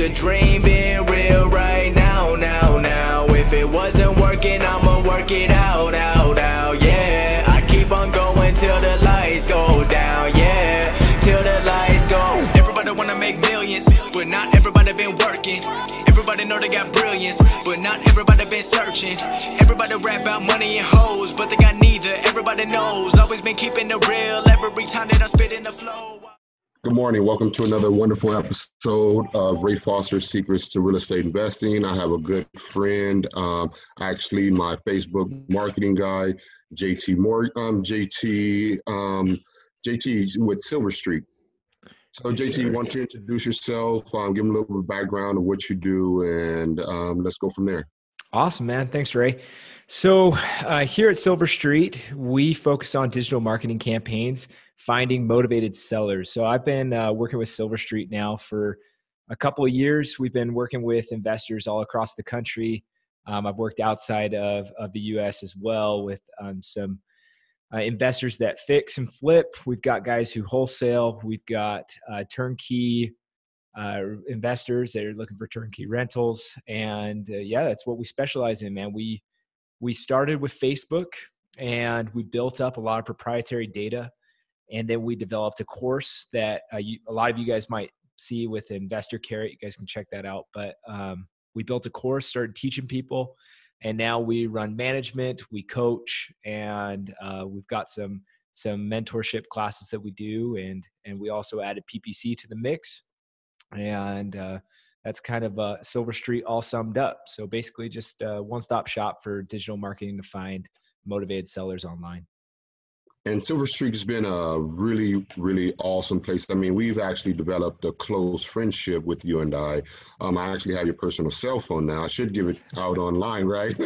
the dream being real right now, now. If it wasn't working, I'ma work it out, yeah. I keep on going till the lights go down, yeah. Till the lights go. Everybody wanna make millions, but not everybody been working. Everybody know they got brilliance, but not everybody been searching. Everybody rap about money and hoes, but they got neither. Everybody knows, always been keeping it real every time that I spit in the flow. Good morning. Welcome to another wonderful episode of Ray Foster's Secrets to Real Estate Investing. I have a good friend, actually my Facebook marketing guy, JT with Silver Street. So JT, why don't you introduce yourself, give them a little bit of background of what you do, and let's go from there. Awesome, man. Thanks, Ray. So here at Silver Street, we focus on digital marketing campaigns, finding motivated sellers. So I've been working with Silver Street now for a couple of years. We've been working with investors all across the country. I've worked outside of the U.S. as well with some investors that fix and flip. We've got guys who wholesale. We've got turnkey investors that are looking for turnkey rentals. And yeah, that's what we specialize in, man. We started with Facebook and we built up a lot of proprietary data. And then we developed a course that a lot of you guys might see with Investor Carrot. You guys can check that out. But we built a course, started teaching people. And now we run management, we coach, and we've got some mentorship classes that we do. And we also added PPC to the mix. And that's kind of Silver Street all summed up. So basically just a one-stop shop for digital marketing to find motivated sellers online. And Silver Street has been a really, really awesome place. I mean, we've actually developed a close friendship with you and I. I actually have your personal cell phone now. I should give it out online, right?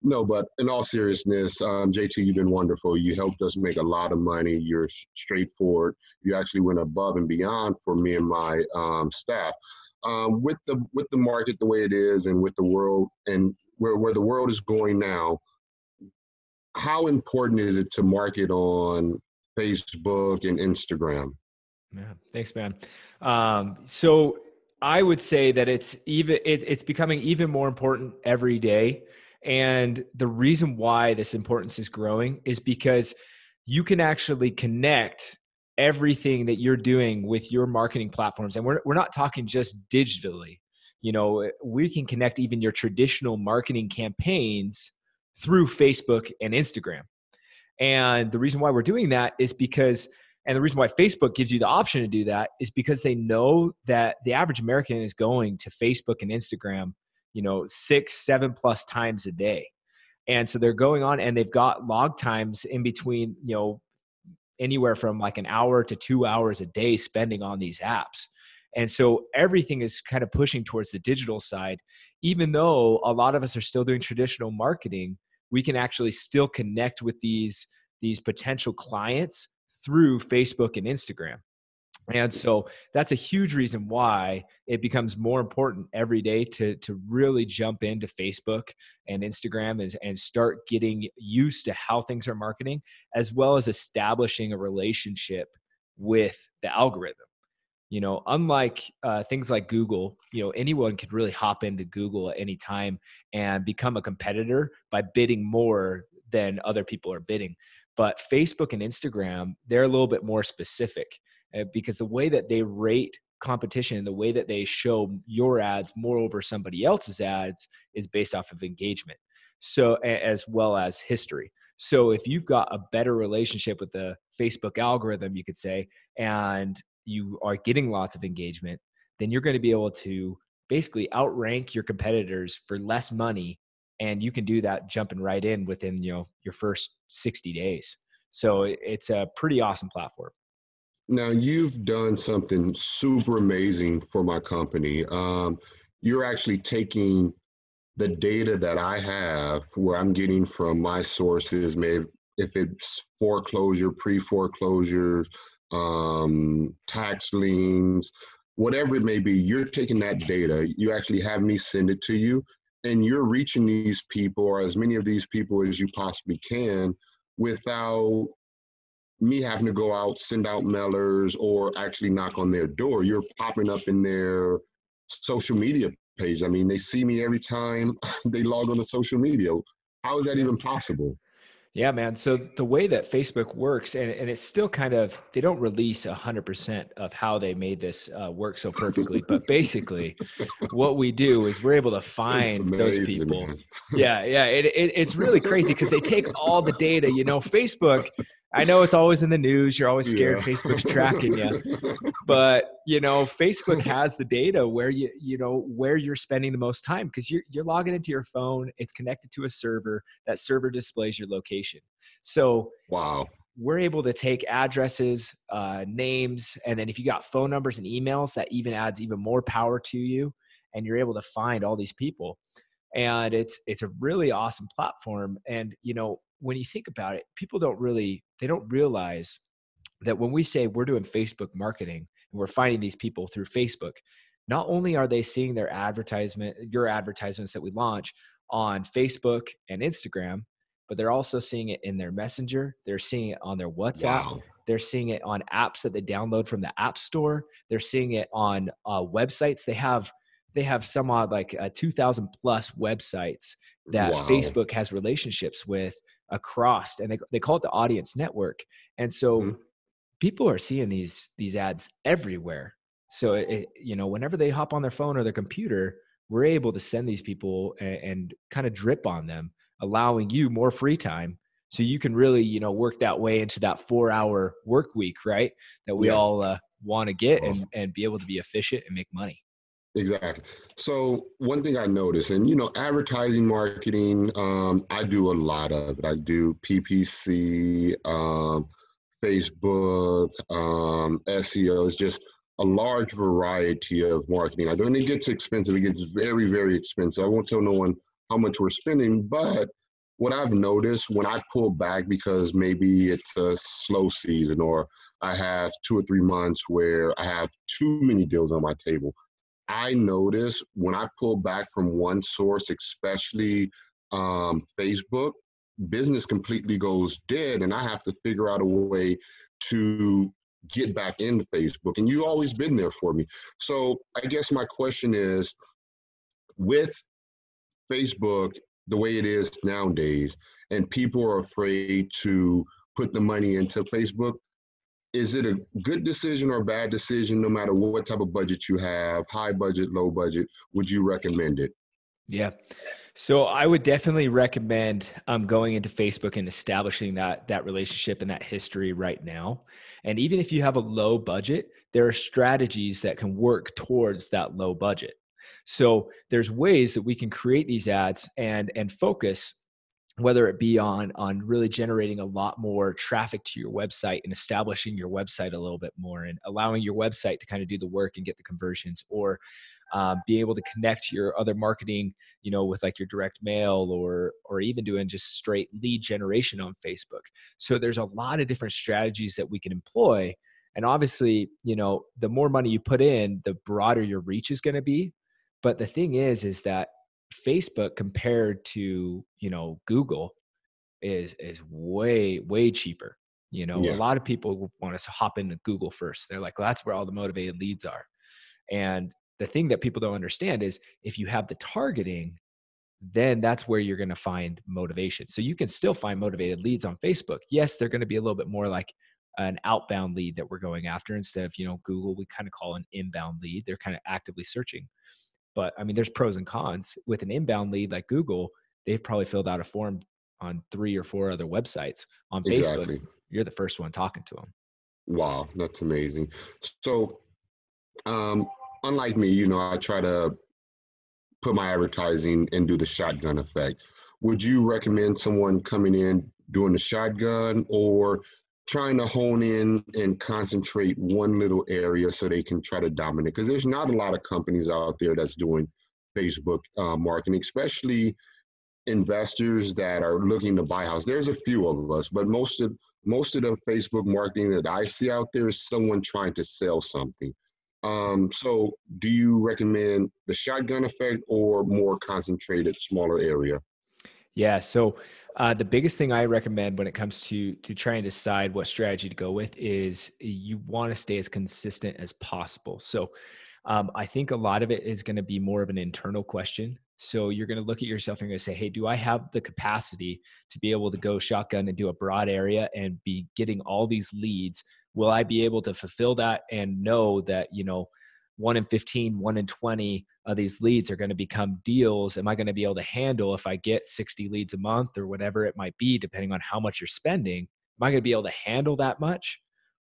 No, but in all seriousness, JT, you've been wonderful. You helped us make a lot of money. You're straightforward. You actually went above and beyond for me and my staff. With the market the way it is, and with the world and where the world is going now, how important is it to market on Facebook and Instagram? Yeah, thanks, man. So I would say that it's becoming even more important every day. And the reason why this importance is growing is because you can actually connect everything that you're doing with your marketing platforms. And we're not talking just digitally. You know, we can connect even your traditional marketing campaigns through Facebook and Instagram. And the reason why we're doing that is because, and the reason why Facebook gives you the option to do that is because they know that the average American is going to Facebook and Instagram, 6-7+ times a day. And so they're going on and they've got log times in between, anywhere from like an hour to 2 hours a day spending on these apps. And so everything is kind of pushing towards the digital side. Even though a lot of us are still doing traditional marketing, we can actually still connect with these potential clients through Facebook and Instagram. And so that's a huge reason why it becomes more important every day to really jump into Facebook and Instagram and start getting used to how things are marketing, as well as establishing a relationship with the algorithm. Unlike things like Google, anyone could really hop into Google at any time and become a competitor by bidding more than other people are bidding. But Facebook and Instagram, they're a little bit more specific because the way that they rate competition, the way that they show your ads more over somebody else's ads is based off of engagement, so as well as history. So if you've got a better relationship with the Facebook algorithm, you could say, and you are getting lots of engagement, then you're going to be able to basically outrank your competitors for less money. And you can do that jumping right in within, your first 60 days. So it's a pretty awesome platform. Now, you've done something super amazing for my company. You're actually taking the data that I have, where I'm getting from my sources, maybe if it's foreclosure, pre-foreclosure, tax liens, whatever it may be, you're taking that data, you actually have me send it to you, and you're reaching these people, or as many of these people as you possibly can, without me having to go out, send out mailers, or actually knock on their door. You're popping up in their social media page. I mean, they see me every time they log on to social media. How is that even possible? Yeah, man. So the way that Facebook works, and it's still kind of, they don't release 100% of how they made this work so perfectly. But basically, what we do is we're able to It's find those amazing, people. man. Yeah, yeah. It's really crazy because they take all the data. Facebook, I know it's always in the news. You're always scared Yeah. Facebook's tracking you. But Facebook has the data where where you're spending the most time, because you're logging into your phone. It's connected to a server. That server displays your location. So Wow. we're able to take addresses, names, and then if you got phone numbers and emails, that even adds even more power to you, and you're able to find all these people. And it's a really awesome platform. And when you think about it, people don't realize that when we say we're doing Facebook marketing and we're finding these people through Facebook, not only are they seeing your advertisements that we launch on Facebook and Instagram, but they're also seeing it in their Messenger. They're seeing it on their WhatsApp. Wow. They're seeing it on apps that they download from the App Store. They're seeing it on websites. They have some like 2,000 plus websites that Wow. Facebook has relationships with across, and they call it the audience network. And so people are seeing these ads everywhere. So whenever they hop on their phone or their computer, we're able to send these people and kind of drip on them, allowing you more free time, so you can really work that way into that 4-hour work week, right? That we all want to get, and be able to be efficient and make money. Exactly. So one thing I noticed, and advertising marketing, I do a lot of it. I do PPC, Facebook, SEO. It's just a large variety of marketing I do, and it gets expensive. It gets very, very expensive. I won't tell no one how much we're spending, but what I've noticed when I pull back, because maybe it's a slow season or I have 2 or 3 months where I have too many deals on my table, I notice when I pull back from one source, especially Facebook, business completely goes dead, and I have to figure out a way to get back into Facebook. And you've always been there for me. So I guess my question is, with Facebook the way it is nowadays, and people are afraid to put the money into Facebook, is it a good decision or a bad decision, no matter what type of budget you have, high budget, low budget? Would you recommend it? Yeah. So I would definitely recommend going into Facebook and establishing that relationship and that history right now. And even if you have a low budget, there are strategies that can work towards that low budget. So there's ways that we can create these ads and focus, whether it be on really generating a lot more traffic to your website and establishing your website a little bit more and allowing your website to kind of do the work and get the conversions, or be able to connect your other marketing, with like your direct mail, or even doing just straight lead generation on Facebook. So there's a lot of different strategies that we can employ. And obviously, the more money you put in, the broader your reach is going to be. But the thing is that Facebook compared to, Google is way, way cheaper. A lot of people want us to hop into Google first. They're like, well, that's where all the motivated leads are. And the thing that people don't understand is, if you have the targeting, then that's where you're going to find motivation. So you can still find motivated leads on Facebook. Yes, they're going to be a little bit more like an outbound lead that we're going after, instead of, Google, we kind of call an inbound lead. They're kind of actively searching. But I mean, there's pros and cons. With an inbound lead like Google, they've probably filled out a form on 3 or 4 other websites. On Exactly. Facebook, you're the first one talking to them. Wow, that's amazing. So, unlike me, I try to put my advertising and do the shotgun effect. Would you recommend someone coming in doing the shotgun, or trying to hone in and concentrate one little area so they can try to dominate? Because there's not a lot of companies out there that's doing Facebook marketing, especially investors that are looking to buy a house. There's a few of us, but most of the Facebook marketing that I see out there is someone trying to sell something. So do you recommend the shotgun effect or more concentrated, smaller area? Yeah. So The biggest thing I recommend when it comes to trying to decide what strategy to go with is you want to stay as consistent as possible. So I think a lot of it is going to be more of an internal question. So you're going to look at yourself and you're going to say, hey, do I have the capacity to be able to go shotgun and do a broad area and be getting all these leads? Will I be able to fulfill that and know that, 1 in 15, 1 in 20 of these leads are going to become deals? Am I going to be able to handle if I get 60 leads a month or whatever it might be, depending on how much you're spending? Am I going to be able to handle that much?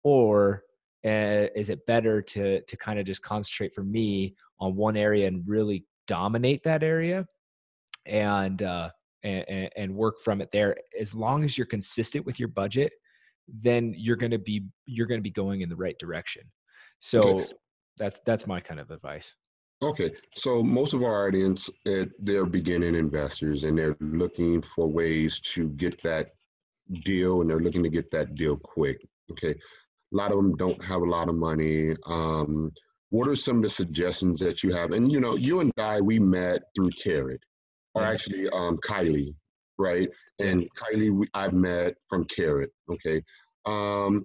Or is it better to kind of just concentrate for me on one area and really dominate that area and work from it there? As long as you're consistent with your budget, then you're going to be going in the right direction. So Okay. that's my kind of advice. Okay, so most of our audience, they're beginning investors and they're looking for ways to get that deal and they're looking to get that deal quick. Okay, a lot of them don't have a lot of money. What are some of the suggestions that you have? And you and I, we met through Carrot, or Yeah. actually Kylie, right? Yeah. And Kylie, I've met from Carrot. Okay,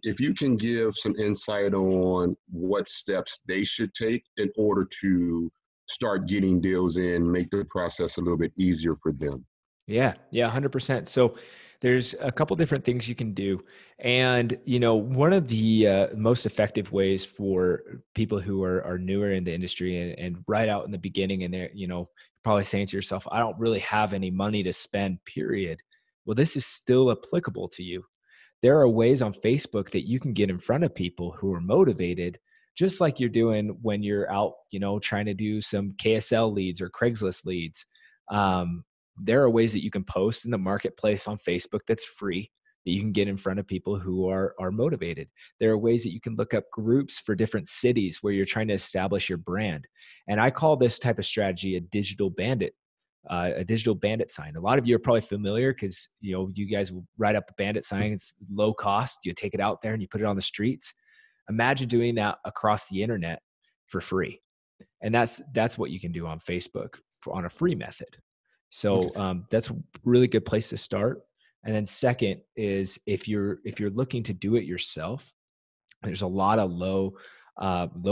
if you can give some insight on what steps they should take in order to start getting deals in, make the process a little bit easier for them. Yeah, 100%. So there's a couple different things you can do. And, one of the most effective ways for people who are newer in the industry and right out in the beginning, and they're, probably saying to yourself, I don't really have any money to spend, period. Well, this is still applicable to you. There are ways on Facebook that you can get in front of people who are motivated, just like you're doing when you're out, trying to do some KSL leads or Craigslist leads. There are ways that you can post in the marketplace on Facebook that's free, that you can get in front of people who are motivated. There are ways that you can look up groups for different cities where you're trying to establish your brand. And I call this type of strategy a digital bandit sign. A lot of you are probably familiar because you guys will write up a bandit sign. It's low cost. You take it out there and you put it on the streets. Imagine doing that across the internet for free. And that's what you can do on Facebook on a free method. So that's a really good place to start. And then second is if you're looking to do it yourself, there's a lot of low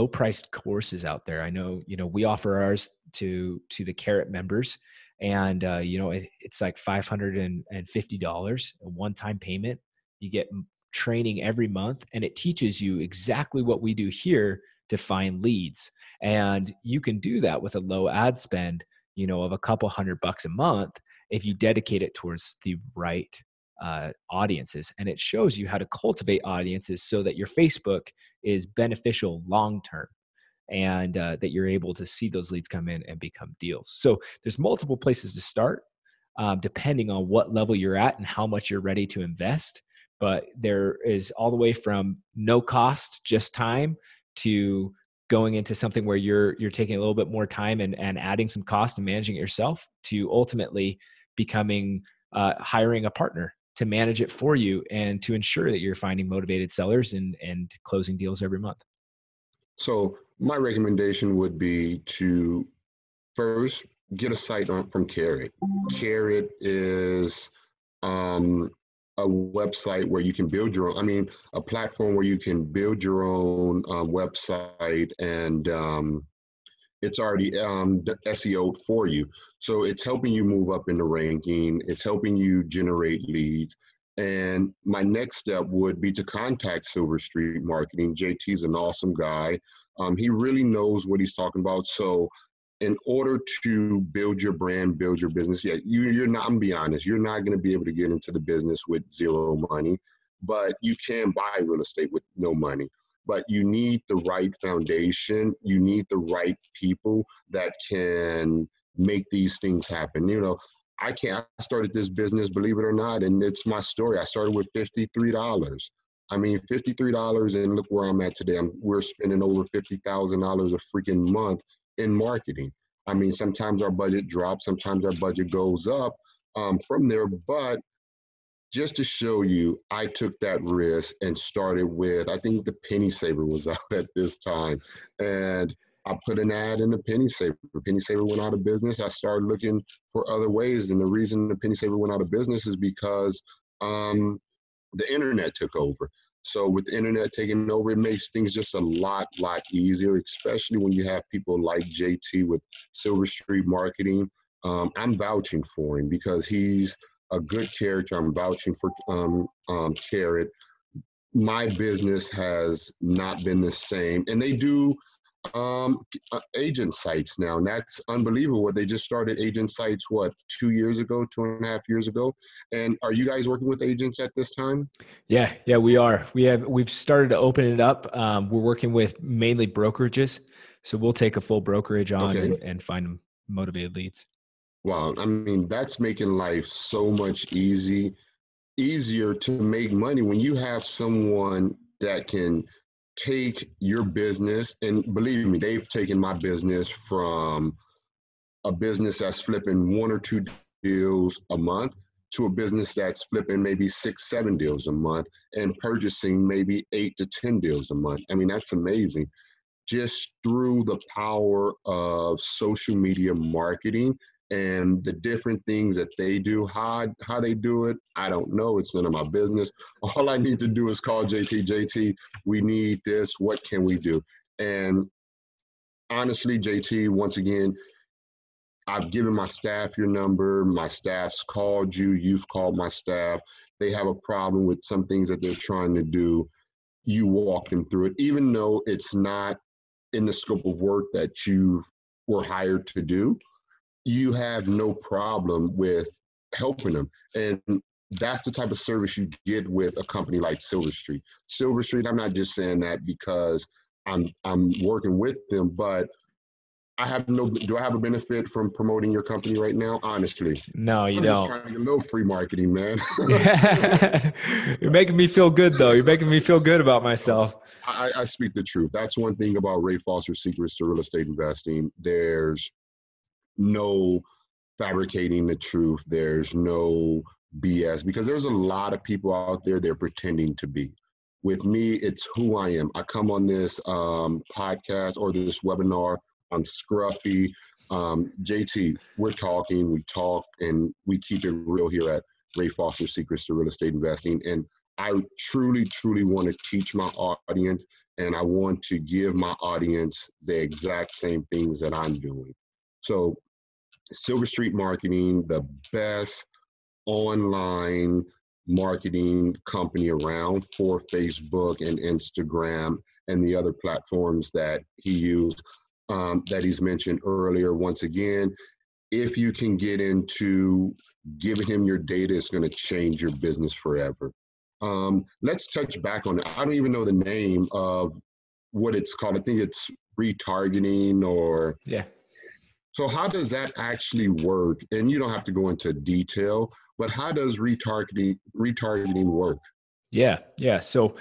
priced courses out there. I know, we offer ours to the Carrot members, and it's like $550, a one-time payment. You get training every month, and it teaches you exactly what we do here to find leads. And you can do that with a low ad spend, of a couple $100 a month if you dedicate it towards the right audiences. And it shows you how to cultivate audiences so that your Facebook is beneficial long-term, and that you're able to see those leads come in and become deals. So there's multiple places to start, depending on what level you're at and how much you're ready to invest. But there is all the way from no cost, just time, to going into something where you're taking a little bit more time and adding some cost and managing it yourself, to ultimately becoming hiring a partner to manage it for you and to ensure that you're finding motivated sellers and closing deals every month. So my recommendation would be to first get a site from Carrot. Carrot is a website where you can build your own, a platform where you can build your own website, and it's already SEO'd for you. So it's helping you move up in the ranking. It's helping you generate leads. And my next step would be to contact Silver Street Marketing. JT's an awesome guy. He really knows what he's talking about. So in order to build your brand, build your business, you're not, I'm gonna be honest, you're not gonna be able to get into the business with zero money, but you can buy real estate with no money. But you need the right foundation. You need the right people that can make these things happen. I started this business, believe it or not, and it's my story. I started with $53. $53, and look where I'm at today. We're spending over $50,000 a freaking month in marketing. Sometimes our budget drops, sometimes our budget goes up from there, but just to show you, I took that risk and started with, I think the Penny Saver was out at this time. And I put an ad in the Penny Saver. Penny Saver went out of business. I started looking for other ways. And the reason the Penny Saver went out of business is because the internet took over. So with the internet taking over, it makes things just a lot easier, especially when you have people like JT with Silver Street Marketing. I'm vouching for him because he's a good character. I'm vouching for Carrot. My business has not been the same. And they do agent sites now, and that's unbelievable. They just started agent sites 2 years ago, 2.5 years ago. And are you guys working with agents at this time? Yeah, we are. We've started to open it up. We're working with mainly brokerages, so we'll take a full brokerage on and find them motivated leads. Wow, I mean, that's making life so much easier to make money when you have someone that can take your business, and believe me, they've taken my business from a business that's flipping 1 or 2 deals a month to a business that's flipping maybe 6-7 deals a month and purchasing maybe 8 to 10 deals a month. I mean, that's amazing. Just through the power of social media marketing and the different things that they do, how they do it, I don't know. It's none of my business. All I need to do is call JT, we need this. What can we do? And honestly, JT, once again, I've given my staff your number. My staff's called you. You've called my staff. They have a problem with some things that they're trying to do. You walk them through it, even though it's not in the scope of work that you were hired to do. You have no problem with helping them. And that's the type of service you get with a company like Silver Street. Silver Street, I'm not just saying that because I'm working with them, but do I have a benefit from promoting your company right now? Honestly. No, you don't. I'm just trying to get a little free marketing, man. You're making me feel good, though. You're making me feel good about myself. I speak the truth. That's one thing about Ray Foster's Secrets to Real Estate Investing. There's no fabricating the truth. There's no BS, because there's a lot of people out there they're pretending to be. With me, it's who I am. I come on this podcast or this webinar. I'm scruffy. JT, we talk, and we keep it real here at Ray Foster's Secrets to Real Estate Investing. And I truly want to teach my audience, and I want to give my audience the exact same things that I'm doing. So Silver Street Marketing, the best online marketing company around for Facebook and Instagram and the other platforms that he used, that he's mentioned earlier. Once again, if you can get into giving him your data, it's going to change your business forever. Let's touch back on it. I don't even know the name of what it's called. I think it's retargeting or... Yeah. So how does that actually work? And you don't have to go into detail, but how does retargeting work? Yeah. So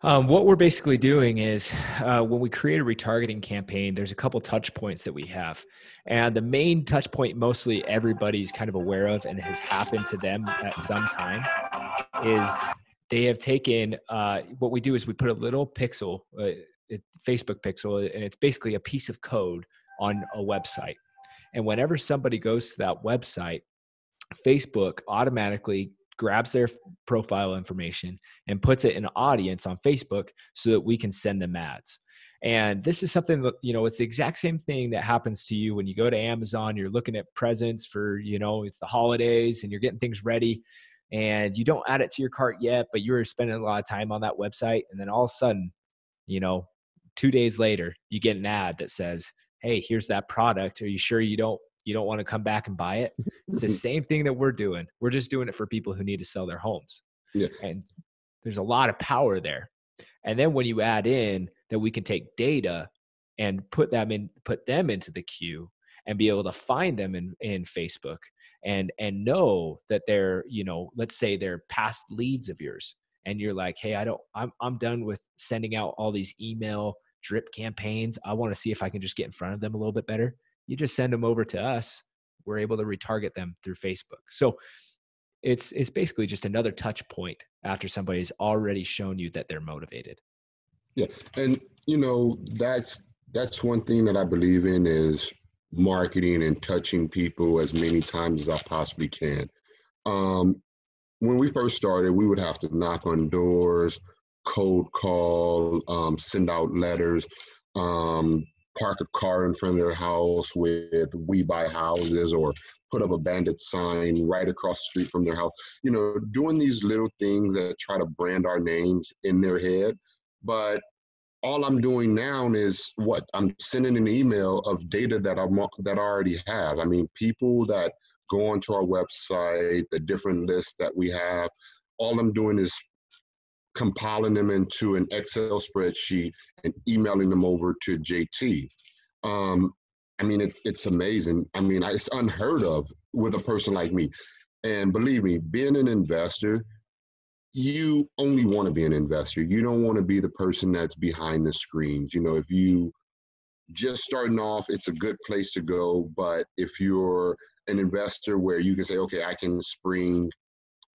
what we're basically doing is when we create a retargeting campaign, there's a couple touch points that we have. And the main touch point mostly everybody's kind of aware of and has happened to them at some time is they have taken, what we do is we put a little pixel, Facebook pixel, and it's basically a piece of code on a website. And whenever somebody goes to that website, Facebook automatically grabs their profile information and puts it in an audience on Facebook so that we can send them ads. And this is something that, it's the exact same thing that happens to you when you go to Amazon, you're looking at presents for, it's the holidays and you're getting things ready and you don't add it to your cart yet, but you're spending a lot of time on that website. And then all of a sudden, 2 days later, you get an ad that says, hey, here's that product. Are you sure you don't want to come back and buy it? It's the same thing that we're doing. We're just doing it for people who need to sell their homes. Yeah. And there's a lot of power there. And then when you add in that we can take data and put them into the queue and be able to find them in Facebook and know that they're, let's say they're past leads of yours. And you're like, hey, I'm done with sending out all these email drip campaigns. I want to see if I can just get in front of them a little bit better. You just send them over to us. We're able to retarget them through Facebook. So it's basically just another touch point after somebody's already shown you that they're motivated. Yeah. And, that's That's one thing that I believe in is marketing and touching people as many times as I possibly can. Um, when we first started, we would have to knock on doors, cold call, send out letters, um, park a car in front of their house with "We buy houses" or put up a bandit sign right across the street from their house. You know, doing these little things that try to brand our names in their head. But all I'm doing now is what I'm sending an email of data that I already have. I mean, people that go onto our website, the different lists that we have. All I'm doing is compiling them into an Excel spreadsheet and emailing them over to JT. Um, I mean, it's amazing. I mean, it's unheard of with a person like me. And believe me, being an investor, you only want to be an investor. You don't want to be the person that's behind the screens. You know, if you just starting off, it's a good place to go. But if you're an investor where you can say, okay, I can spring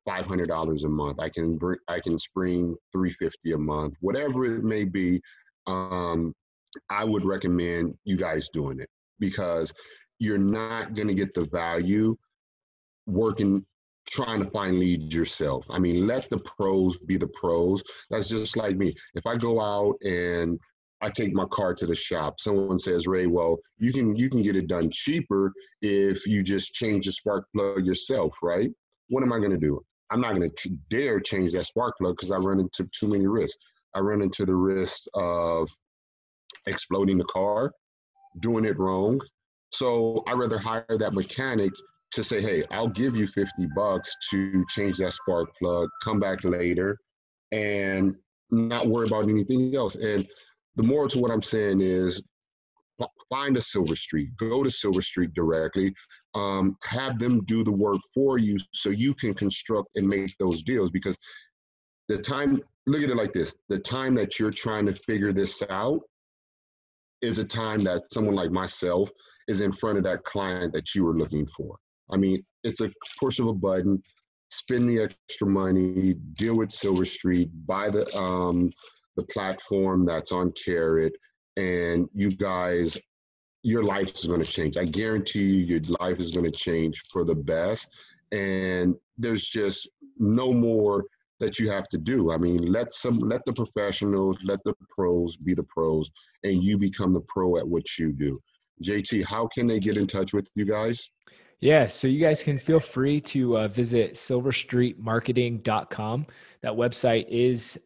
$500 a month, I can spring $350 a month, whatever it may be. Um, I would recommend you guys doing it because you're not going to get the value working trying to find leads yourself. I mean, let the pros be the pros. That's just like me. If I go out and I take my car to the shop, someone says, Ray, well, you can get it done cheaper if you just change the spark plug yourself, right? What am I going to do? I'm not going to dare change that spark plug because I run into too many risks. I run into the risk of exploding the car, doing it wrong. So I rather hire that mechanic to say, hey, I'll give you $50 to change that spark plug, come back later and not worry about anything else. And the moral to what I'm saying is find a Silver Street, go to Silver Street directly, have them do the work for you so you can construct and make those deals. Because the time, look at it like this, the time that you're trying to figure this out is a time that someone like myself is in front of that client that you were looking for. I mean, it's a push of a button, spend the extra money, deal with Silver Street, buy the platform that's on Carrot, and you guys, your life is going to change. I guarantee you, your life is going to change for the best. And there's just no more that you have to do. I mean, let the professionals, let the pros be the pros, and you become the pro at what you do. JT, how can they get in touch with you guys? Yeah, so you guys can feel free to visit silverstreetmarketing.com. That website is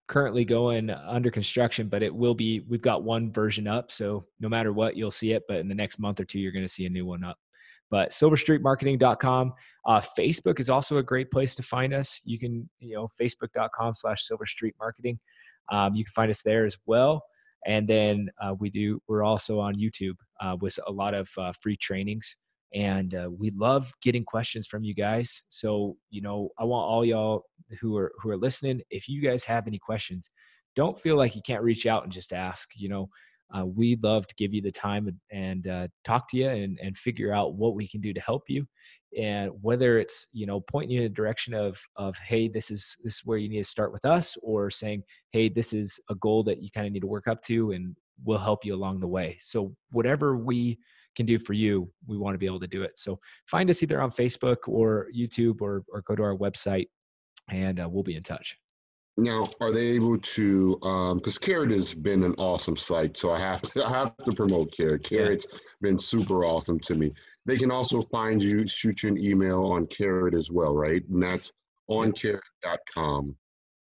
currently going under construction, but we've got one version up. So no matter what, you'll see it. But in the next month or two, you're going to see a new one up. But silverstreetmarketing.com. Facebook is also a great place to find us. You can, facebook.com/silverstreetmarketing. You can find us there as well. And then we're also on YouTube with a lot of free trainings. And we love getting questions from you guys. So, I want all y'all who are listening, if you guys have any questions, don't feel like you can't reach out and just ask. We'd love to give you the time and talk to you and figure out what we can do to help you. And whether it's, pointing you in the direction of, hey, this is where you need to start with us, or saying, hey, this is a goal that you kind of need to work up to, and we'll help you along the way. So whatever we can do for you, we want to be able to do it. So find us either on Facebook or YouTube, or go to our website, and we'll be in touch. Now, are they able to? Because Carrot has been an awesome site, so I have to promote Carrot. Carrot's been super awesome to me. They can also find you, shoot you an email on Carrot as well, right? And that's on carrot.com.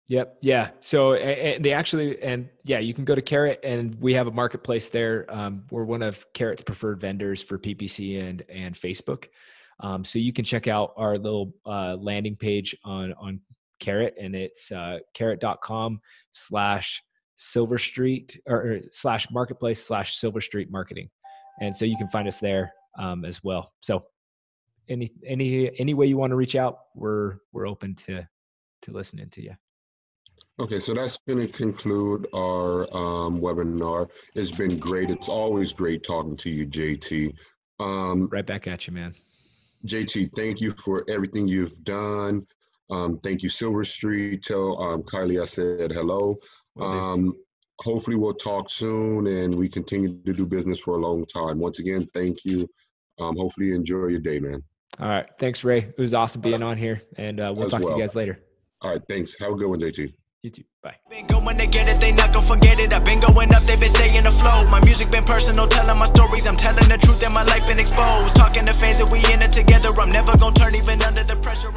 Yep. Yeah. So they actually, you can go to Carrot, and we have a marketplace there. We're one of Carrot's preferred vendors for PPC and Facebook. So you can check out our little landing page on Carrot, and it's carrot.com/silverstreet or /marketplace/silverstreetmarketing. And so you can find us there as well. So any way you want to reach out, we're open to listening to you. Okay, so that's going to conclude our webinar. It's been great. It's always great talking to you, JT. Right back at you, man. JT, thank you for everything you've done. Thank you, Silver Street. Tell Kylie I said hello. hopefully we'll talk soon and we continue to do business for a long time. Once again, thank you. Hopefully you enjoy your day, man. All right. Thanks, Ray. It was awesome being on here, and we'll talk to you guys later. All right. Thanks. Have a good one, JT. You too. Bye. Been going to get it, they not gonna forget it. I've been going up, they been staying afloat. My music been personal, telling my stories. I'm telling the truth and my life been exposed. Talking to fans that we in it together. I'm never gonna turn even under the pressure.